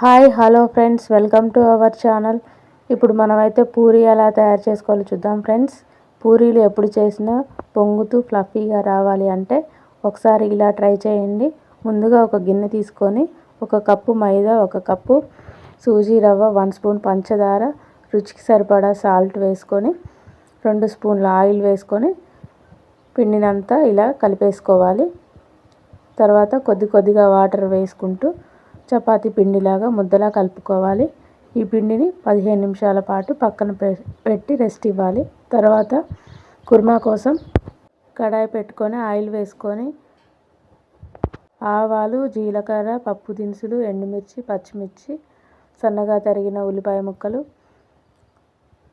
Hi hello friends, welcome to our channel. ఇప్పుడు మనమైతే పూరి ఎలా తయారు చేసుకోవాలో చూద్దాం ఫ్రెండ్స్. పూరీలు ఎప్పుడు చేసినా పొంగుతూ ఫ్లఫీగా రావాలి అంటే ఒకసారి ఇలా ట్రై చేయండి. ముందుగా ఒక గిన్నె తీసుకొని ఒక కప్పు మైదా, ఒక కప్పు సూజీ రవ్వ, 1 స్పూన్ పంచదార, రుచికి సరిపడా సాల్ట్ వేసుకొని 2 స్పూన్ల ఆయిల్ వేసుకొని పిండినంతా ఇలా కలిపేసుకోవాలి. తర్వాత కొద్దిగా వాటర్ వేసుకుంటూ చపాతీ పిండిలాగా ముద్దలా కలుపుకోవాలి. ఈ పిండిని 15 నిమిషాల పాటు పక్కన పెట్టి రెస్ట్ ఇవ్వాలి. తర్వాత కుర్మా కోసం కడాయి పెట్టుకొని ఆయిల్ వేసుకొని ఆవాలు, జీలకర్ర, పప్పు దినుసులు, ఎండుమిర్చి, పచ్చిమిర్చి, సన్నగా తరిగిన ఉల్లిపాయ ముక్కలు,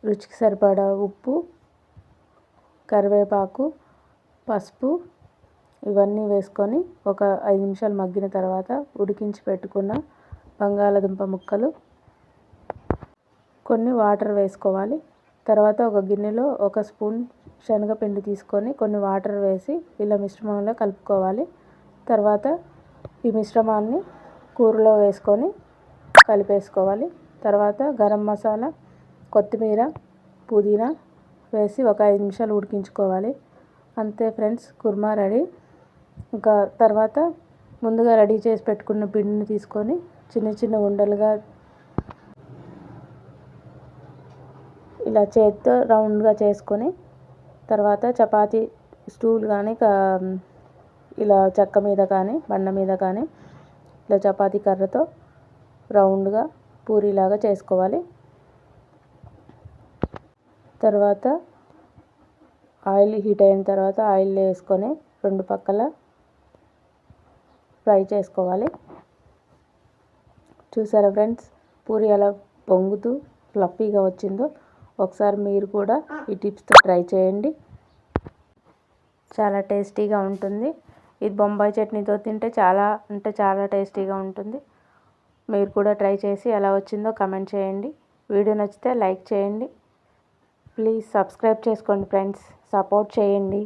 రుచికి సరిపడా ఉప్పు, కరివేపాకు, పసుపు ఇవన్నీ వేసుకొని ఒక 5 నిమిషాలు మగ్గిన తర్వాత ఉడికించి పెట్టుకున్న బంగాళదుంప ముక్కలు, కొన్ని వాటర్ వేసుకోవాలి. తర్వాత ఒక గిన్నెలో 1 స్పూన్ శనగపిండి తీసుకొని కొన్ని వాటర్ వేసి ఇలా మిశ్రమంలో కలుపుకోవాలి. తర్వాత ఈ మిశ్రమాన్ని కూరలో వేసుకొని కలిపేసుకోవాలి. తర్వాత గరం మసాలా, కొత్తిమీర, పుదీనా వేసి ఒక 5 నిమిషాలు ఉడికించుకోవాలి. అంతే ఫ్రెండ్స్, కుర్మా రెడీ. ఇంకా తర్వాత ముందుగా రెడీ చేసి పెట్టుకున్న పిండిని తీసుకొని చిన్న ఉండలుగా ఇలా చేత్తో రౌండ్గా చేసుకొని తర్వాత చపాతీ స్టూల్ కానీ ఇలా చెక్క మీద కానీ బండ మీద కానీ ఇలా చపాతీ కర్రతో రౌండ్గా పూరీలాగా చేసుకోవాలి. తర్వాత ఆయిల్ హీట్ అయిన తర్వాత ఆయిల్ వేసుకొని 2 పక్కల ఫ్రై చేసుకోవాలి. చూసారా ఫ్రెండ్స్, పూరి ఎలా పొంగుతూ ఫ్లఫీగా వచ్చిందో. ఒకసారి మీరు కూడా ఈ టిప్స్తో ట్రై చేయండి, చాలా టేస్టీగా ఉంటుంది. ఇది బొంబాయి చట్నీతో తింటే చాలా టేస్టీగా ఉంటుంది. మీరు కూడా ట్రై చేసి ఎలా వచ్చిందో కమెంట్ చేయండి. వీడియో నచ్చితే లైక్ చేయండి. ప్లీజ్ సబ్స్క్రైబ్ చేసుకోండి ఫ్రెండ్స్, సపోర్ట్ చేయండి.